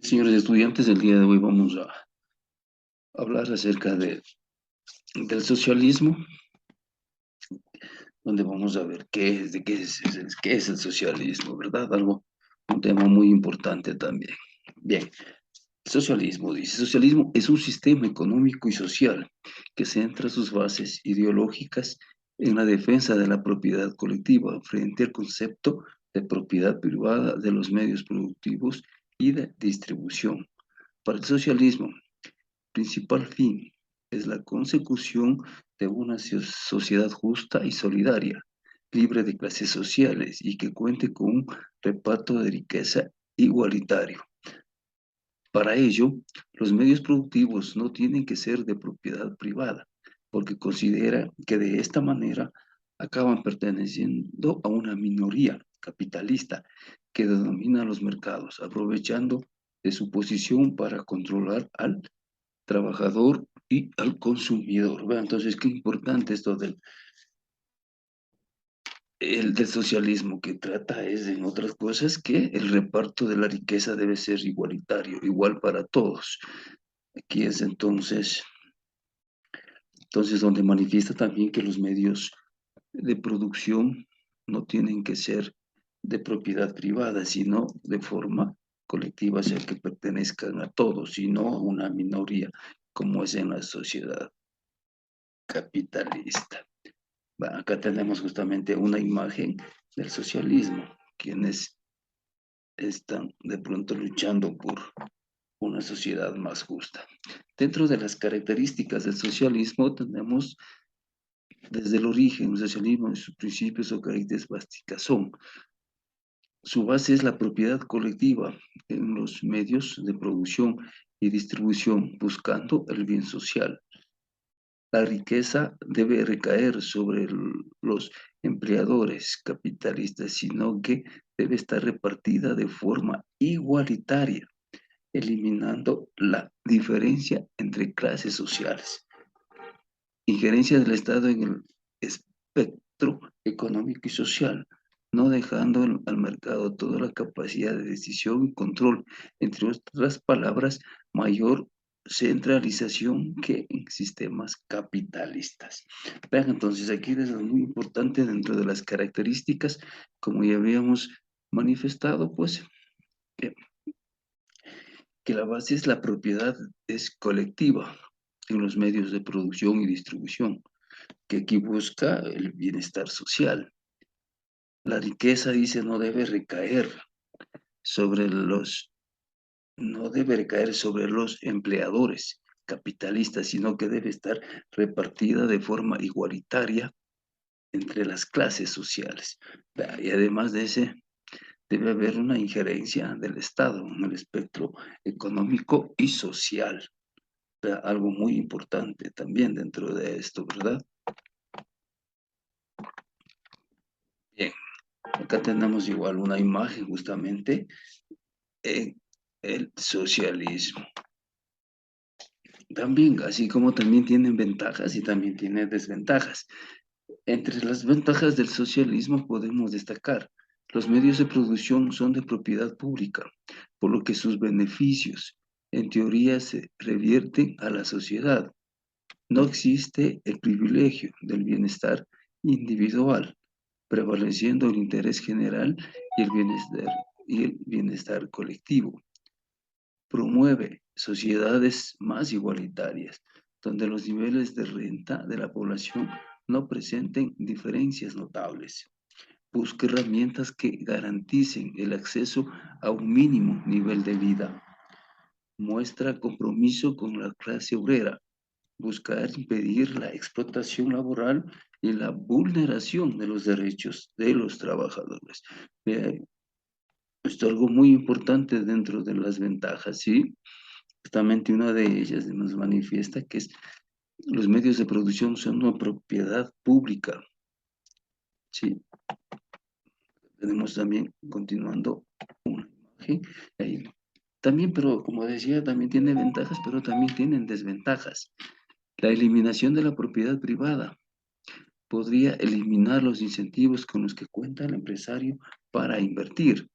Señores estudiantes, el día de hoy vamos a hablar acerca del socialismo, donde vamos a ver qué es el socialismo, ¿verdad? Un tema muy importante también. Bien, socialismo, dice, socialismo es un sistema económico y social que centra sus bases ideológicas en la defensa de la propiedad colectiva frente al concepto de propiedad privada de los medios productivos y de distribución. Para el socialismo, principal fin es la consecución de una sociedad justa y solidaria, libre de clases sociales y que cuente con un reparto de riqueza igualitario. Para ello, los medios productivos no tienen que ser de propiedad privada, porque considera que de esta manera acaban perteneciendo a una minoría capitalista que domina los mercados, aprovechando de su posición para controlar al trabajador y al consumidor. ¿Ve? Entonces, qué importante esto del socialismo, que trata es, en otras cosas, que el reparto de la riqueza debe ser igualitario, igual para todos. Aquí es entonces donde manifiesta también que los medios de producción no tienen que ser de propiedad privada, sino de forma colectiva, o sea, que pertenezcan a todos, y no a una minoría, como es en la sociedad capitalista. Acá tenemos justamente una imagen del socialismo, quienes están de pronto luchando por una sociedad más justa. Dentro de las características del socialismo tenemos desde el origen, el socialismo y sus principios o características básicas son: su base es la propiedad colectiva en los medios de producción y distribución, buscando el bien social. La riqueza debe recaer sobre los empleadores capitalistas, sino que debe estar repartida de forma igualitaria, eliminando la diferencia entre clases sociales. Injerencia del Estado en el espectro económico y social, no dejando al mercado toda la capacidad de decisión y control, entre otras palabras, mayor centralización que en sistemas capitalistas. Vean, entonces aquí es muy importante dentro de las características, como ya habíamos manifestado, pues, que, que la base es la propiedad es colectiva en los medios de producción y distribución, que aquí busca el bienestar social. La riqueza, dice, sobre los, no debe recaer sobre los empleadores capitalistas, sino que debe estar repartida de forma igualitaria entre las clases sociales. Y además de ese, debe haber una injerencia del Estado en el espectro económico y social. Algo muy importante también dentro de esto, ¿verdad? Bien, acá tenemos igual una imagen justamente en el socialismo. También, así como también tienen ventajas y también tiene desventajas. Entre las ventajas del socialismo podemos destacar: los medios de producción son de propiedad pública, por lo que sus beneficios, en teoría, se revierten a la sociedad. No existe el privilegio del bienestar individual, prevaleciendo el interés general y el bienestar colectivo. Promueve sociedades más igualitarias, donde los niveles de renta de la población no presenten diferencias notables. Busca herramientas que garanticen el acceso a un mínimo nivel de vida. Muestra compromiso con la clase obrera. Buscar impedir la explotación laboral y la vulneración de los derechos de los trabajadores. Esto es algo muy importante dentro de las ventajas, ¿sí? Justamente una de ellas nos manifiesta que es: los medios de producción son una propiedad pública, ¿sí? Tenemos también, continuando, una imagen ahí. También, pero como decía, también tiene ventajas, pero también tienen desventajas. La eliminación de la propiedad privada podría eliminar los incentivos con los que cuenta el empresario para invertir.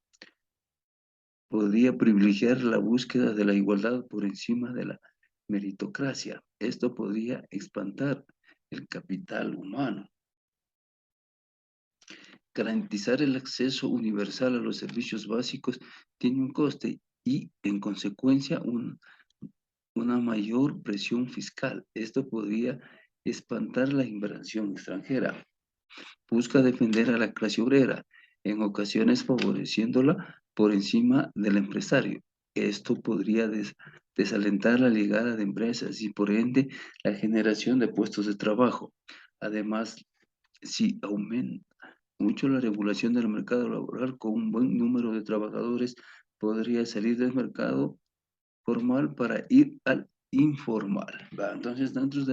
podría privilegiar la búsqueda de la igualdad por encima de la meritocracia. Esto podría expandir el capital humano. Garantizar el acceso universal a los servicios básicos tiene un coste y, en consecuencia, una mayor presión fiscal. Esto podría espantar la inversión extranjera. Busca defender a la clase obrera, en ocasiones favoreciéndola por encima del empresario. Esto podría desalentar la llegada de empresas y, por ende, la generación de puestos de trabajo. Además, si aumenta mucho la regulación del mercado laboral con un buen número de trabajadores, podría salir del mercado formal para ir al informal. ¿Va? Entonces, dentro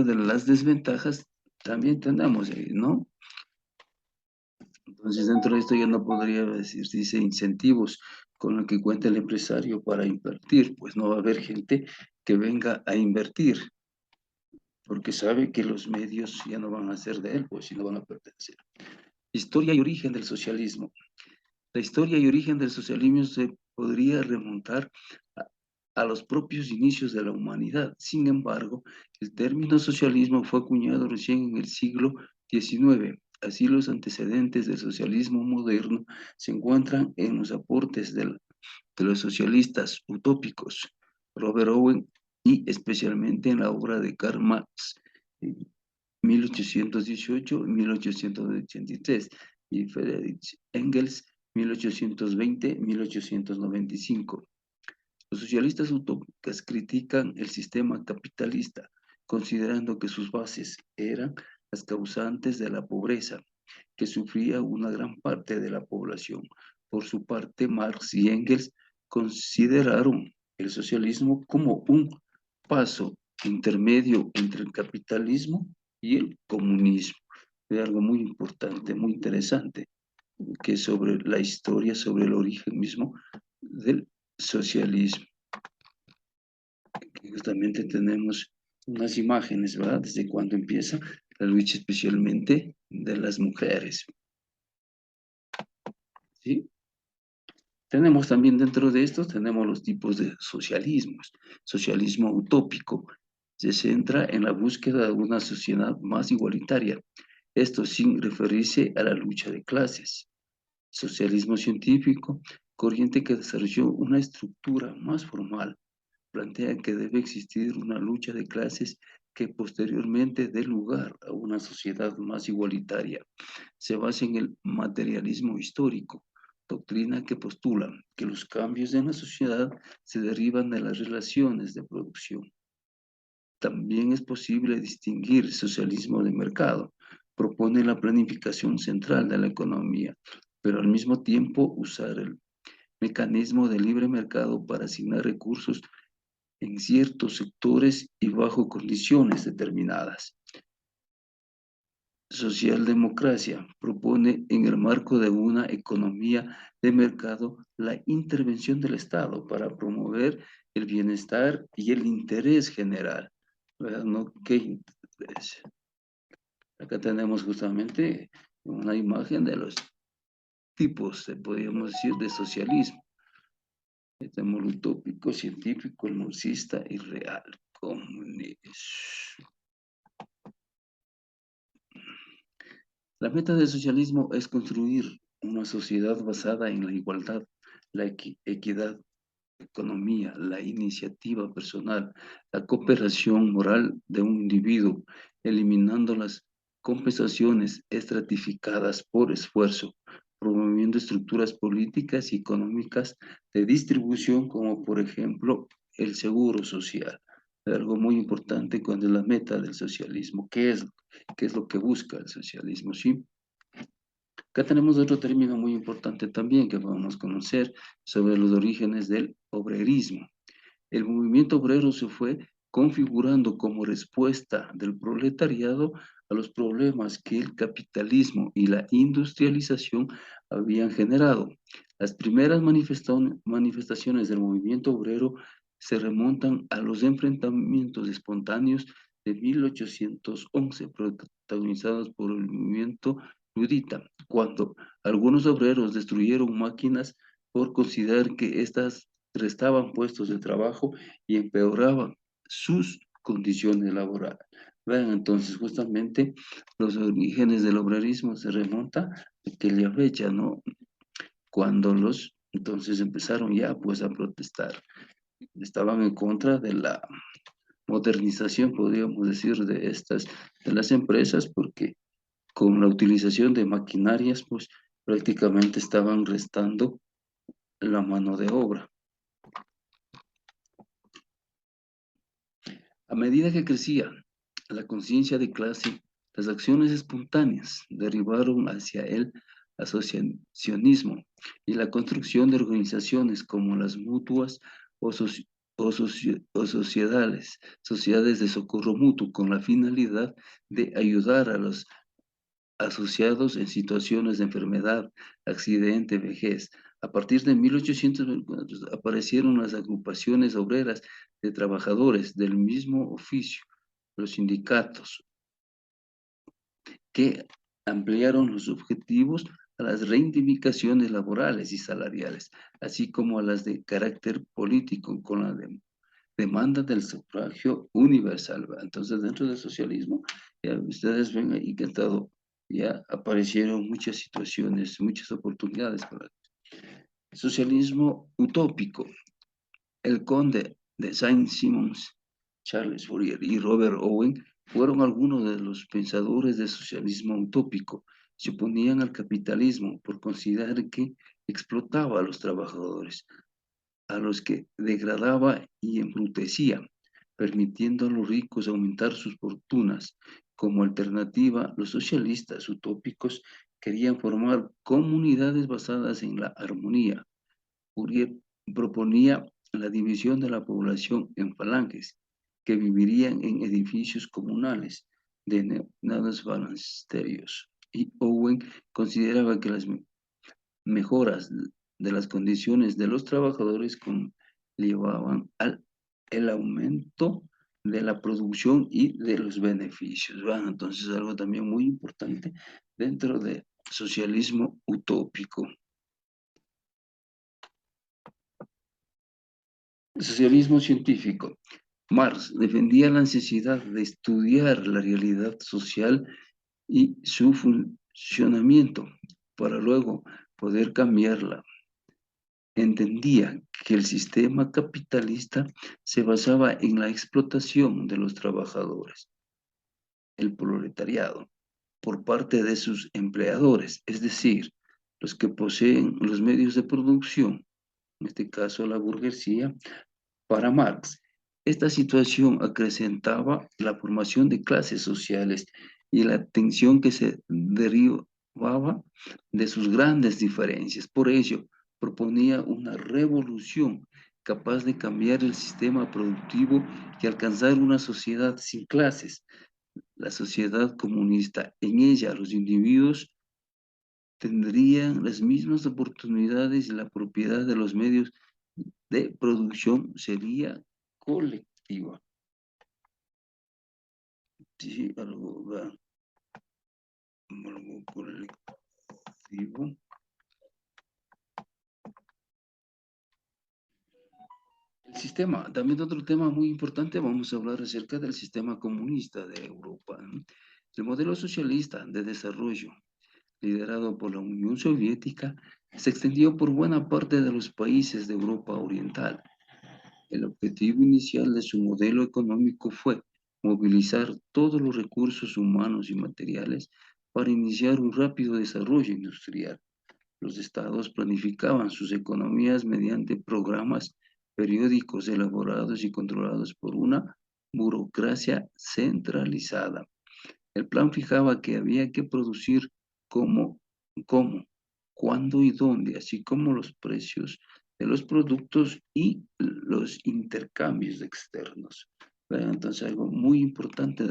de las desventajas también tenemos, ¿no? Entonces, dentro de esto yo no podría decir, dice, incentivos con lo que cuenta el empresario para invertir, pues no va a haber gente que venga a invertir, porque sabe que los medios ya no van a ser de él, pues si no van a pertenecer. Historia y origen del socialismo. La historia y origen del socialismo se podría remontar a los propios inicios de la humanidad. Sin embargo, el término socialismo fue acuñado recién en el siglo XIX. Así, los antecedentes del socialismo moderno se encuentran en los aportes de los socialistas utópicos, Robert Owen, y especialmente en la obra de Karl Marx, en 1818 y 1883, y Friedrich Engels, 1820-1895. Los socialistas utópicos critican el sistema capitalista, considerando que sus bases eran las causantes de la pobreza que sufría una gran parte de la población. Por su parte, Marx y Engels consideraron el socialismo como un paso intermedio entre el capitalismo y el comunismo. Es algo muy importante, muy interesante, que es sobre la historia, sobre el origen mismo del socialismo. Aquí justamente tenemos unas imágenes, ¿verdad? Desde cuando empieza la lucha especialmente de las mujeres, ¿sí? Tenemos también dentro de estos, tenemos los tipos de socialismos. Socialismo utópico se centra en la búsqueda de una sociedad más igualitaria, esto sin referirse a la lucha de clases. Socialismo científico, corriente que desarrolló una estructura más formal, plantea que debe existir una lucha de clases que posteriormente dé lugar a una sociedad más igualitaria. Se basa en el materialismo histórico, doctrina que postula que los cambios en la sociedad se derivan de las relaciones de producción. También es posible distinguir socialismo de mercado. Propone la planificación central de la economía, pero al mismo tiempo usar el mecanismo de libre mercado para asignar recursos en ciertos sectores y bajo condiciones determinadas. Socialdemocracia propone, en el marco de una economía de mercado, la intervención del Estado para promover el bienestar y el interés general. ¿No? ¿Qué interés? Acá tenemos justamente una imagen de los tipos, podríamos decir, de socialismo. Tenemos el utópico, científico, el marxista y real. Comunismo. La meta del socialismo es construir una sociedad basada en la igualdad, la equidad, la economía, la iniciativa personal, la cooperación moral de un individuo, eliminando las compensaciones estratificadas por esfuerzo, promoviendo estructuras políticas y económicas de distribución como por ejemplo el seguro social. Algo muy importante cuando es la meta del socialismo. ¿Qué es lo que busca el socialismo? ¿Sí? Acá tenemos otro término muy importante también que podemos conocer sobre los orígenes del obrerismo. El movimiento obrero se fue configurando como respuesta del proletariado a los problemas que el capitalismo y la industrialización habían generado. Las primeras manifestaciones del movimiento obrero se remontan a los enfrentamientos espontáneos de 1811, protagonizados por el movimiento ludita, cuando algunos obreros destruyeron máquinas por considerar que éstas restaban puestos de trabajo y empeoraban sus condiciones laborales. Vean, entonces, justamente los orígenes del obrerismo se remonta a aquella fecha, ¿no? Cuando los, entonces empezaron ya, pues, a protestar. Estaban en contra de la modernización, podríamos decir, de las empresas, porque con la utilización de maquinarias, pues, prácticamente estaban restando la mano de obra. A medida que crecía la conciencia de clase, las acciones espontáneas derivaron hacia el asociacionismo y la construcción de organizaciones como las mutuas o, o sociedades de socorro mutuo, con la finalidad de ayudar a los asociados en situaciones de enfermedad, accidente, vejez. A partir de 1824 aparecieron las agrupaciones obreras de trabajadores del mismo oficio, los sindicatos, que ampliaron los objetivos a las reivindicaciones laborales y salariales, así como a las de carácter político, con la demanda del sufragio universal. Entonces, dentro del socialismo, ya ustedes ven ahí que ya aparecieron muchas situaciones, muchas oportunidades para el socialismo utópico. El conde de Saint-Simons, Charles Fourier y Robert Owen fueron algunos de los pensadores del socialismo utópico. Se oponían al capitalismo por considerar que explotaba a los trabajadores, a los que degradaba y embrutecía, permitiendo a los ricos aumentar sus fortunas. Como alternativa, los socialistas utópicos querían formar comunidades basadas en la armonía. Fourier proponía la división de la población en falanges, que vivirían en edificios comunales denominados balansterios. Y Owen consideraba que las mejoras de las condiciones de los trabajadores llevaban al el aumento de la producción y de los beneficios. ¿Va? Entonces, algo también muy importante dentro del socialismo utópico. El socialismo científico. Marx defendía la necesidad de estudiar la realidad social y su funcionamiento para luego poder cambiarla. Entendía que el sistema capitalista se basaba en la explotación de los trabajadores, el proletariado, por parte de sus empleadores, es decir, los que poseen los medios de producción, en este caso la burguesía. Para Marx, esta situación acrecentaba la formación de clases sociales y la tensión que se derivaba de sus grandes diferencias. Por ello, proponía una revolución capaz de cambiar el sistema productivo y alcanzar una sociedad sin clases, la sociedad comunista. En ella, los individuos tendrían las mismas oportunidades y la propiedad de los medios de producción sería colectiva. Sí, algo colectivo. El sistema, también otro tema muy importante, vamos a hablar acerca del sistema comunista de Europa, ¿no? El modelo socialista de desarrollo, liderado por la Unión Soviética, se extendió por buena parte de los países de Europa Oriental. El objetivo inicial de su modelo económico fue movilizar todos los recursos humanos y materiales para iniciar un rápido desarrollo industrial. Los estados planificaban sus economías mediante programas periódicos elaborados y controlados por una burocracia centralizada. El plan fijaba que había que producir cómo, cuándo y dónde, así como los precios de los productos y los intercambios externos. Entonces, algo muy importante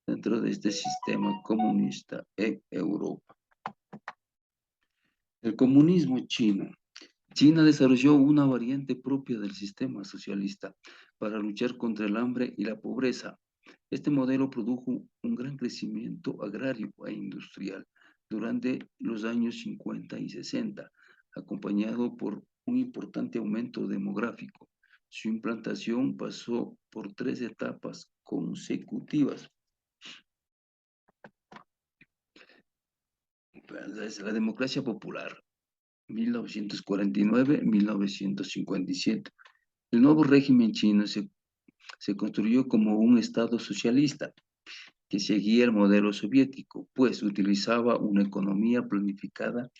dentro de este sistema comunista en Europa. El comunismo chino. China desarrolló una variante propia del sistema socialista para luchar contra el hambre y la pobreza. Este modelo produjo un gran crecimiento agrario e industrial, durante los años 50 y 60, acompañado por un importante aumento demográfico. Su implantación pasó por 3 etapas consecutivas. La democracia popular, 1949-1957. El nuevo régimen chino se construyó como un Estado socialista que seguía el modelo soviético, pues utilizaba una economía planificada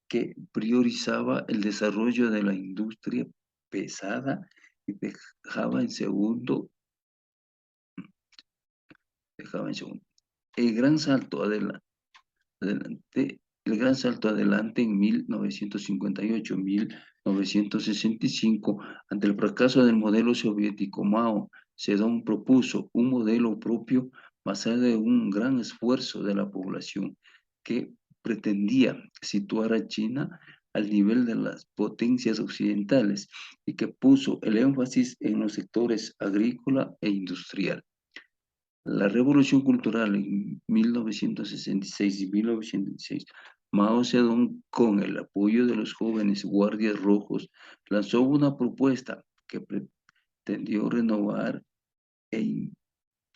que priorizaba el desarrollo de la industria pesada y dejaba en segundo, el gran salto adelante, en 1958-1965, ante el fracaso del modelo soviético. Mao Zedong propuso un modelo propio basado en un gran esfuerzo de la población que pretendía situar a China al nivel de las potencias occidentales y que puso el énfasis en los sectores agrícola e industrial. La Revolución Cultural en 1966 y 1966, Mao Zedong, con el apoyo de los jóvenes guardias rojos, lanzó una propuesta que pretendió renovar e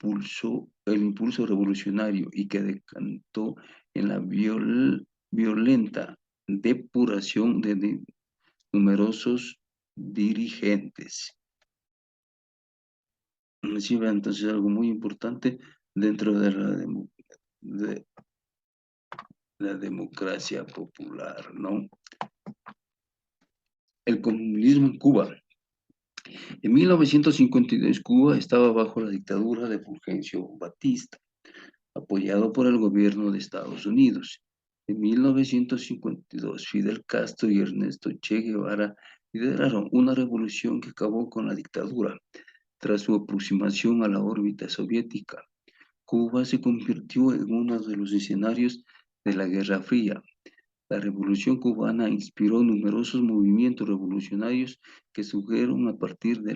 impulsó el impulso revolucionario y que decantó en la violenta depuración de numerosos dirigentes. Sí, entonces algo muy importante dentro de la democracia popular, ¿no? El comunismo en Cuba. En 1952, Cuba estaba bajo la dictadura de Fulgencio Batista, apoyado por el gobierno de Estados Unidos. En 1952, Fidel Castro y Ernesto Che Guevara lideraron una revolución que acabó con la dictadura. Tras su aproximación a la órbita soviética, Cuba se convirtió en uno de los escenarios de la Guerra Fría. La Revolución Cubana inspiró numerosos movimientos revolucionarios que surgieron a partir de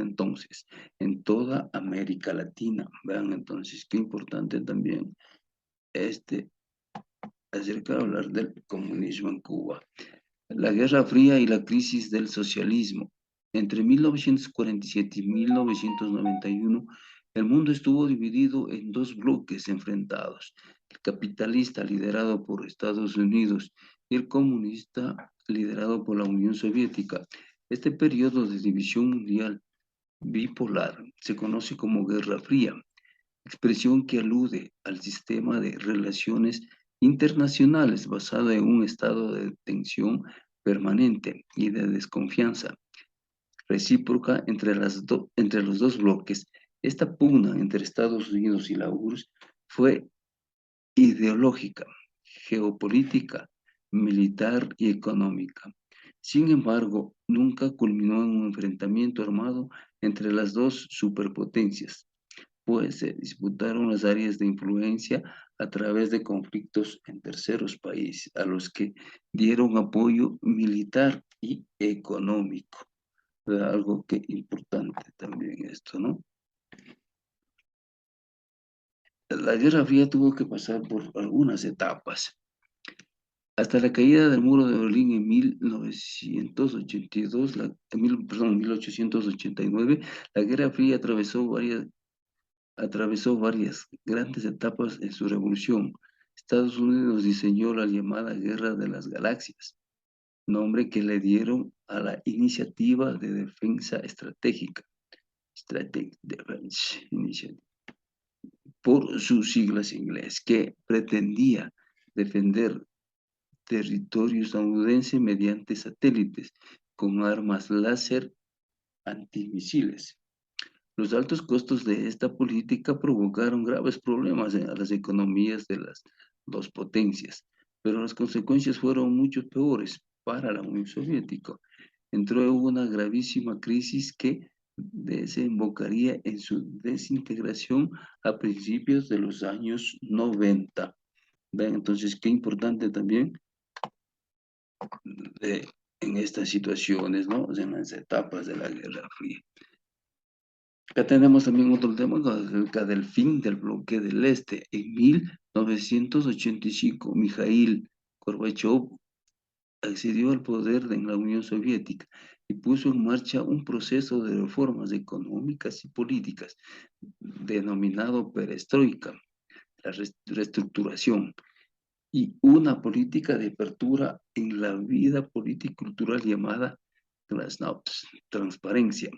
entonces, en toda América Latina. Vean entonces qué importante también acerca de hablar del comunismo en Cuba. La Guerra Fría y la crisis del socialismo. Entre 1947 y 1991, el mundo estuvo dividido en dos bloques enfrentados: el capitalista, liderado por Estados Unidos, y el comunista, liderado por la Unión Soviética. Este periodo de división mundial bipolar se conoce como Guerra Fría, expresión que alude al sistema de relaciones internacionales basado en un estado de tensión permanente y de desconfianza recíproca entre los dos bloques. Esta pugna entre Estados Unidos y la URSS fue ideológica, geopolítica, militar y económica. Sin embargo, nunca culminó en un enfrentamiento armado entre las dos superpotencias, pues se disputaron las áreas de influencia a través de conflictos en terceros países, a los que dieron apoyo militar y económico. Algo que importante también esto, ¿no? La Guerra Fría tuvo que pasar por algunas etapas. Hasta la caída del muro de Berlín en 1982, 1889, la Guerra Fría atravesó varias grandes etapas en su revolución. Estados Unidos diseñó la llamada Guerra de las Galaxias, nombre que le dieron a la iniciativa de defensa estratégica, Strategic Defense Initiative, por sus siglas en inglés, que pretendía defender territorio estadounidense mediante satélites con armas láser antimisiles. Los altos costos de esta política provocaron graves problemas a las economías de las dos potencias, pero las consecuencias fueron mucho peores para la Unión Soviética. Entró en una gravísima crisis que desembocaría en su desintegración a principios de los años 90. ¿Ven? Entonces, qué importante también en estas situaciones, ¿no? En las etapas de la Guerra Fría. Acá tenemos también otro tema acerca del fin del bloque del Este. En 1985, Mikhail Gorbachev accedió al poder en la Unión Soviética y puso en marcha un proceso de reformas económicas y políticas denominado perestroika, la reestructuración, y una política de apertura en la vida política y cultural llamada glasnost, transparencia.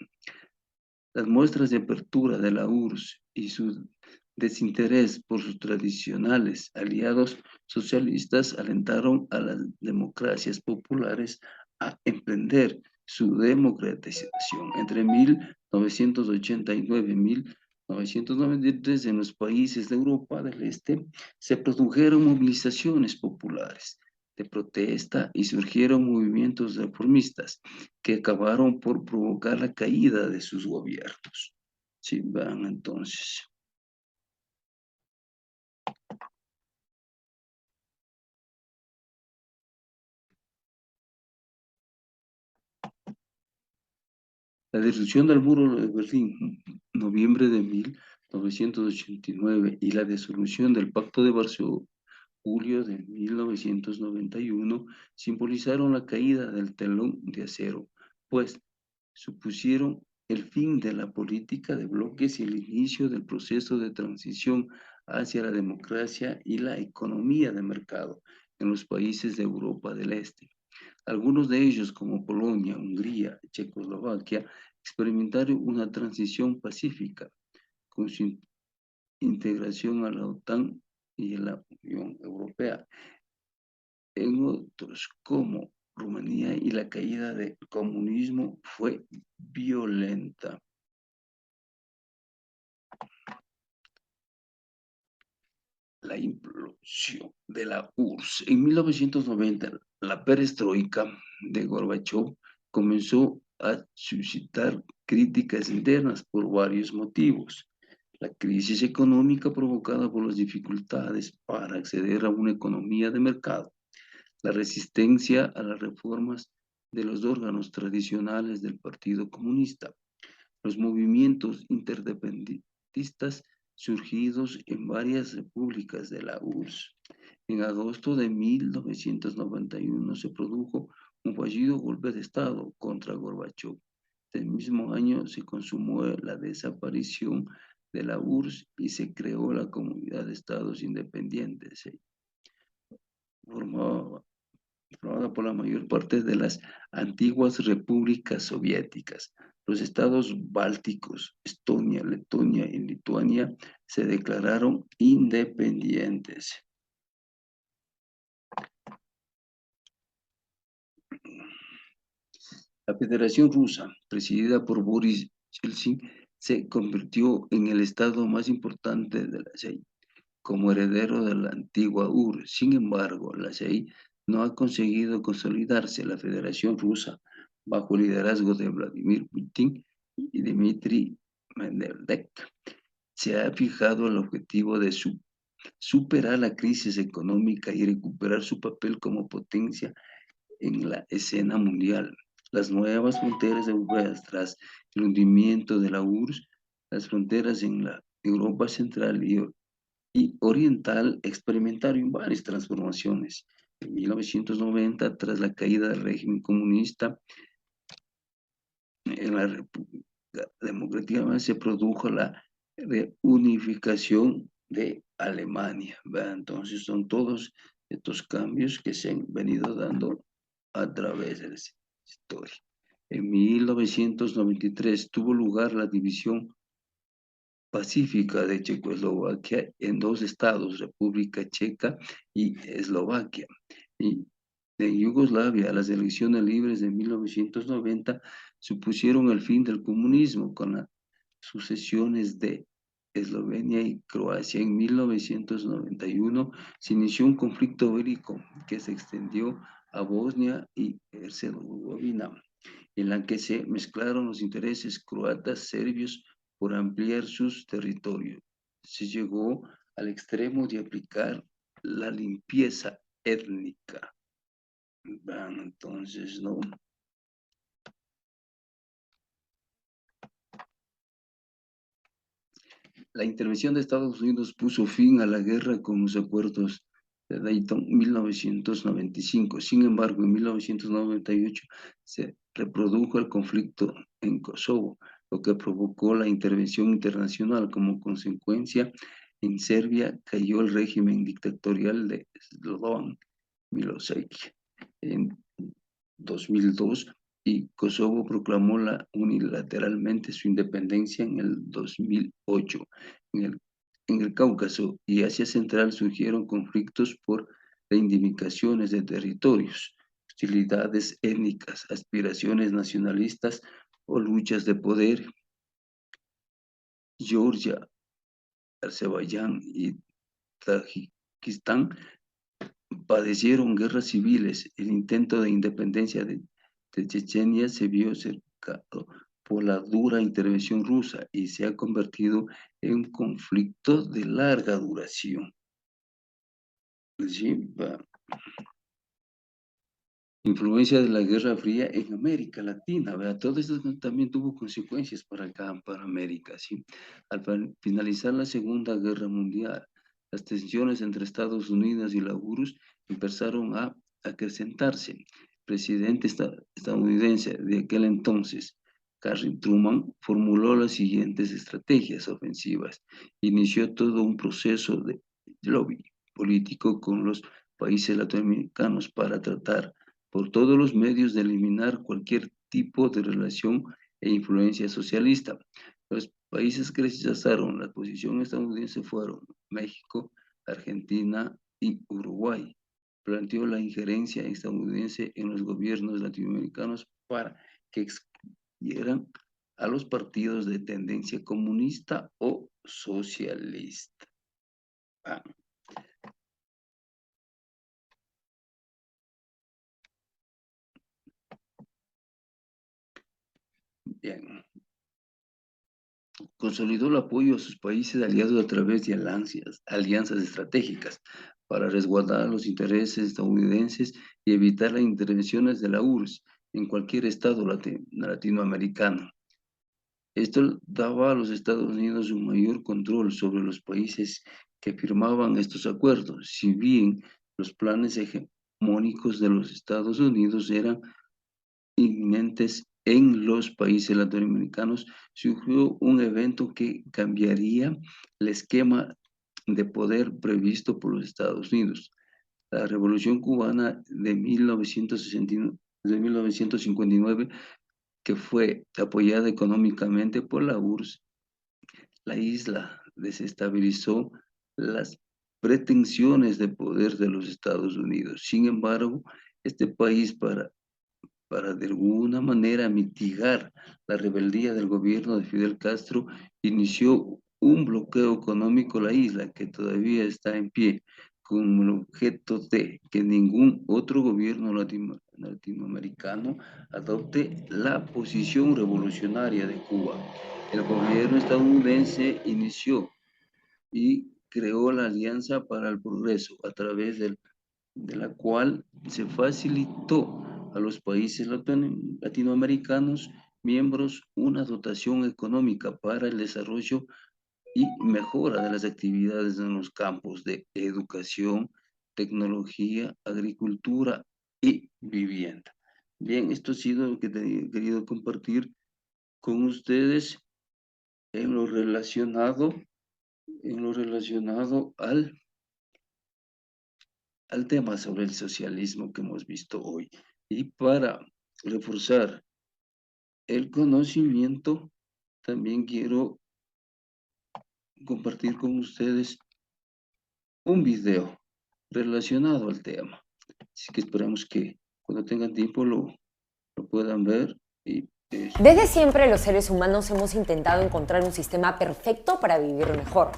Las muestras de apertura de la URSS y su desinterés por sus tradicionales aliados socialistas alentaron a las democracias populares a emprender su democratización. Entre 1989 y 1993 en los países de Europa del Este se produjeron movilizaciones populares de protesta y surgieron movimientos reformistas que acabaron por provocar la caída de sus gobiernos. Sí, van entonces. La destrucción del muro de Berlín, noviembre de 1989, y la disolución del Pacto de Varsovia, julio de 1991, simbolizaron la caída del telón de acero, pues supusieron el fin de la política de bloques y el inicio del proceso de transición hacia la democracia y la economía de mercado en los países de Europa del Este. Algunos de ellos, como Polonia, Hungría, Checoslovaquia, experimentaron una transición pacífica con su integración a la OTAN y a la Unión Europea. En otros, como Rumanía, y la caída del comunismo fue violenta. La implosión de la URSS. En 1990, la perestroika de Gorbachev comenzó a suscitar críticas internas por varios motivos. La crisis económica provocada por las dificultades para acceder a una economía de mercado, la resistencia a las reformas de los órganos tradicionales del Partido Comunista, los movimientos interdependentistas surgidos en varias repúblicas de la URSS. En agosto de 1991 se produjo un fallido golpe de Estado contra Gorbachev. El mismo año se consumó la desaparición de la URSS y se creó la Comunidad de Estados Independientes, formada, formada por la mayor parte de las antiguas repúblicas soviéticas. Los estados bálticos, Estonia, Letonia y Lituania, se declararon independientes. La Federación Rusa, presidida por Boris Yeltsin, se convirtió en el estado más importante de la CEI, como heredero de la antigua URSS. Sin embargo, la CEI no ha conseguido consolidarse. La Federación Rusa, bajo el liderazgo de Vladimir Putin y Dmitry Medvedev, se ha fijado el objetivo de superar la crisis económica y recuperar su papel como potencia en la escena mundial. Las nuevas fronteras europeas tras el hundimiento de la URSS, las fronteras en la Europa Central y Oriental experimentaron varias transformaciones. En 1990, tras la caída del régimen comunista, en la República Democrática se produjo la reunificación de Alemania. ¿Verdad? Entonces son todos estos cambios que se han venido dando a través de la historia. En 1993 tuvo lugar la división pacífica de Checoslovaquia en dos estados, República Checa y Eslovaquia. Y en Yugoslavia, las elecciones libres de 1990 supusieron el fin del comunismo con las sucesiones de Eslovenia y Croacia. En 1991 se inició un conflicto bélico que se extendió a Bosnia y Herzegovina, en la que se mezclaron los intereses croatas, serbios, por ampliar sus territorios. Se llegó al extremo de aplicar la limpieza étnica. Bueno, entonces, ¿no? La intervención de Estados Unidos puso fin a la guerra con los acuerdos de Dayton 1995. Sin embargo, en 1998 se reprodujo el conflicto en Kosovo, lo que provocó la intervención internacional. Como consecuencia, en Serbia cayó el régimen dictatorial de Slobodan Milosevic en 2002 y Kosovo proclamó unilateralmente su independencia en el 2008. En el Cáucaso y Asia Central surgieron conflictos por reivindicaciones de territorios, hostilidades étnicas, aspiraciones nacionalistas o luchas de poder. Georgia, Azerbaiyán y Tayikistán padecieron guerras civiles. El intento de independencia de Chechenia se vio cercado por la dura intervención rusa y se ha convertido en un conflicto de larga duración. Sí, influencia de la Guerra Fría en América Latina, ¿verdad? Todo esto también tuvo consecuencias para acá, para América, ¿sí? Al finalizar la Segunda Guerra Mundial, las tensiones entre Estados Unidos y la URSS empezaron a acrecentarse. El presidente estadounidense de aquel entonces, Harry Truman, formuló las siguientes estrategias ofensivas. Inició todo un proceso de lobby político con los países latinoamericanos para tratar por todos los medios de eliminar cualquier tipo de relación e influencia socialista. Los países que rechazaron la posición estadounidense fueron México, Argentina y Uruguay. Planteó la injerencia estadounidense en los gobiernos latinoamericanos para que excluyeran a los partidos de tendencia comunista o socialista. Bien. Consolidó el apoyo a sus países aliados a través de alianzas estratégicas para resguardar los intereses estadounidenses y evitar las intervenciones de la URSS en cualquier estado latinoamericano. Esto daba a los Estados Unidos un mayor control sobre los países que firmaban estos acuerdos. Si bien los planes hegemónicos de los Estados Unidos eran inminentes en los países latinoamericanos, surgió un evento que cambiaría el esquema de poder previsto por los Estados Unidos. La Revolución Cubana de 1959, que fue apoyada económicamente por la URSS, la isla desestabilizó las pretensiones de poder de los Estados Unidos. Sin embargo, este país, para de alguna manera mitigar la rebeldía del gobierno de Fidel Castro, inició un bloqueo económico a la isla que todavía está en pie, con el objeto de que ningún otro gobierno latinoamericano adopte la posición revolucionaria de Cuba. El gobierno estadounidense inició y creó la Alianza para el Progreso, a través de la cual se facilitó a los países latinoamericanos miembros una dotación económica para el desarrollo y mejora de las actividades en los campos de educación, tecnología, agricultura y vivienda. Bien, esto ha sido lo que he querido compartir con ustedes en lo relacionado al tema sobre el socialismo que hemos visto hoy. Y para reforzar el conocimiento, también quiero compartir con ustedes un video relacionado al tema. Así que esperamos que cuando tengan tiempo lo puedan ver. Desde siempre los seres humanos hemos intentado encontrar un sistema perfecto para vivir mejor.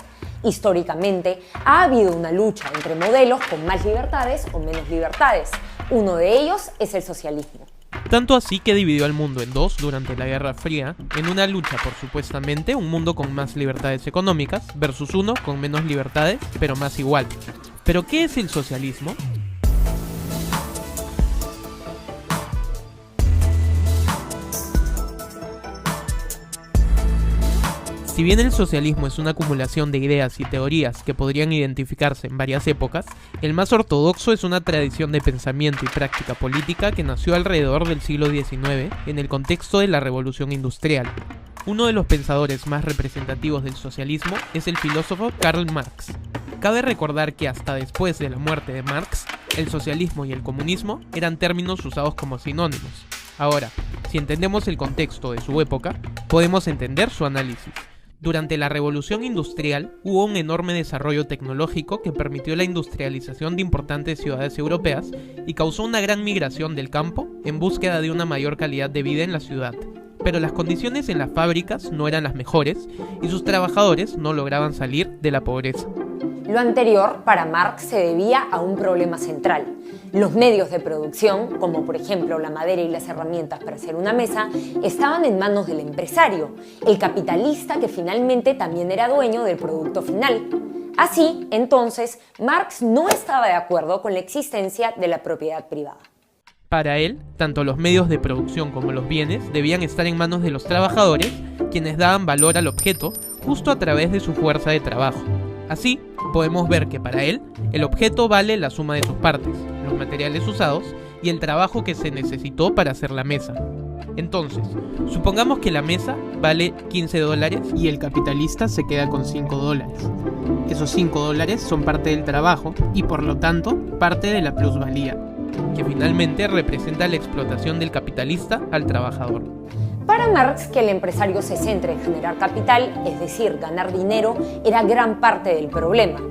Históricamente ha habido una lucha entre modelos con más libertades o menos libertades. Uno de ellos es el socialismo. Tanto así que dividió al mundo en dos durante la Guerra Fría, en una lucha por supuestamente un mundo con más libertades económicas versus uno con menos libertades pero más igual. ¿Pero qué es el socialismo? Si bien el socialismo es una acumulación de ideas y teorías que podrían identificarse en varias épocas, el más ortodoxo es una tradición de pensamiento y práctica política que nació alrededor del siglo XIX en el contexto de la Revolución Industrial. Uno de los pensadores más representativos del socialismo es el filósofo Karl Marx. Cabe recordar que hasta después de la muerte de Marx, el socialismo y el comunismo eran términos usados como sinónimos. Ahora, si entendemos el contexto de su época, podemos entender su análisis. Durante la Revolución Industrial hubo un enorme desarrollo tecnológico que permitió la industrialización de importantes ciudades europeas y causó una gran migración del campo en búsqueda de una mayor calidad de vida en la ciudad. Pero las condiciones en las fábricas no eran las mejores y sus trabajadores no lograban salir de la pobreza. Lo anterior, para Marx, se debía a un problema central. Los medios de producción, como por ejemplo la madera y las herramientas para hacer una mesa, estaban en manos del empresario, el capitalista que finalmente también era dueño del producto final. Así, entonces, Marx no estaba de acuerdo con la existencia de la propiedad privada. Para él, tanto los medios de producción como los bienes debían estar en manos de los trabajadores, quienes daban valor al objeto justo a través de su fuerza de trabajo. Así, podemos ver que para él, el objeto vale la suma de sus partes, los materiales usados y el trabajo que se necesitó para hacer la mesa. Entonces, supongamos que la mesa vale $15 y el capitalista se queda con $5. Esos $5 son parte del trabajo y por lo tanto parte de la plusvalía, que finalmente representa la explotación del capitalista al trabajador. Para Marx, que el empresario se centre en generar capital, es decir, ganar dinero, era gran parte del problema.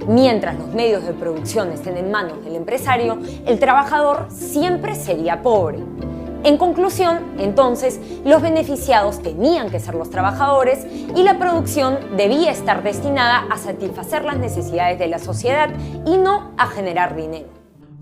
Mientras los medios de producción estén en manos del empresario, el trabajador siempre sería pobre. En conclusión, entonces, los beneficiados tenían que ser los trabajadores y la producción debía estar destinada a satisfacer las necesidades de la sociedad y no a generar dinero.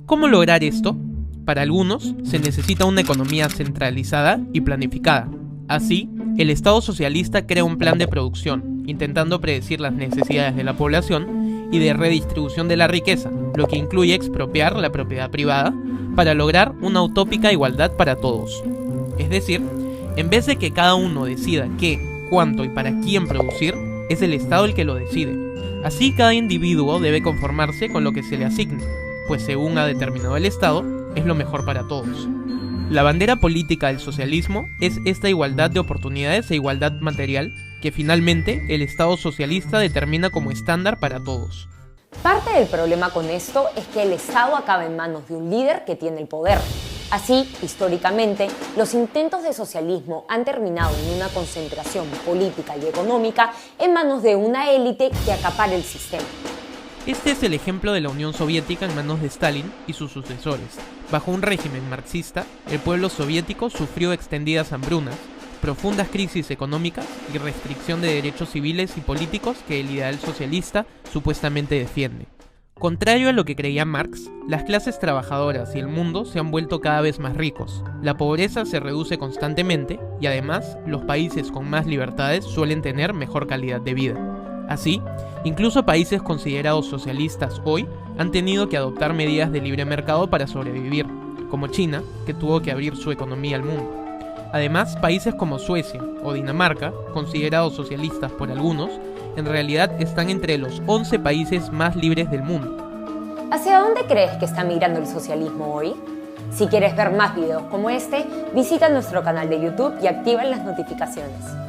¿Cómo lograr esto? Para algunos, se necesita una economía centralizada y planificada. Así, el Estado socialista crea un plan de producción, intentando predecir las necesidades de la población y de redistribución de la riqueza, lo que incluye expropiar la propiedad privada para lograr una utópica igualdad para todos. Es decir, en vez de que cada uno decida qué, cuánto y para quién producir, es el Estado el que lo decide. Así, cada individuo debe conformarse con lo que se le asigne, pues según ha determinado el Estado, es lo mejor para todos. La bandera política del socialismo es esta igualdad de oportunidades e igualdad material que finalmente el Estado socialista determina como estándar para todos. Parte del problema con esto es que el Estado acaba en manos de un líder que tiene el poder. Así, históricamente, los intentos de socialismo han terminado en una concentración política y económica en manos de una élite que acapara el sistema. Este es el ejemplo de la Unión Soviética en manos de Stalin y sus sucesores. Bajo un régimen marxista, el pueblo soviético sufrió extendidas hambrunas, profundas crisis económicas y restricción de derechos civiles y políticos que el ideal socialista supuestamente defiende. Contrario a lo que creía Marx, las clases trabajadoras y el mundo se han vuelto cada vez más ricos. La pobreza se reduce constantemente y además, los países con más libertades suelen tener mejor calidad de vida. Así, incluso países considerados socialistas hoy han tenido que adoptar medidas de libre mercado para sobrevivir, como China, que tuvo que abrir su economía al mundo. Además, países como Suecia o Dinamarca, considerados socialistas por algunos, en realidad están entre los 11 países más libres del mundo. ¿Hacia dónde crees que está migrando el socialismo hoy? Si quieres ver más videos como este, visita nuestro canal de YouTube y activa las notificaciones.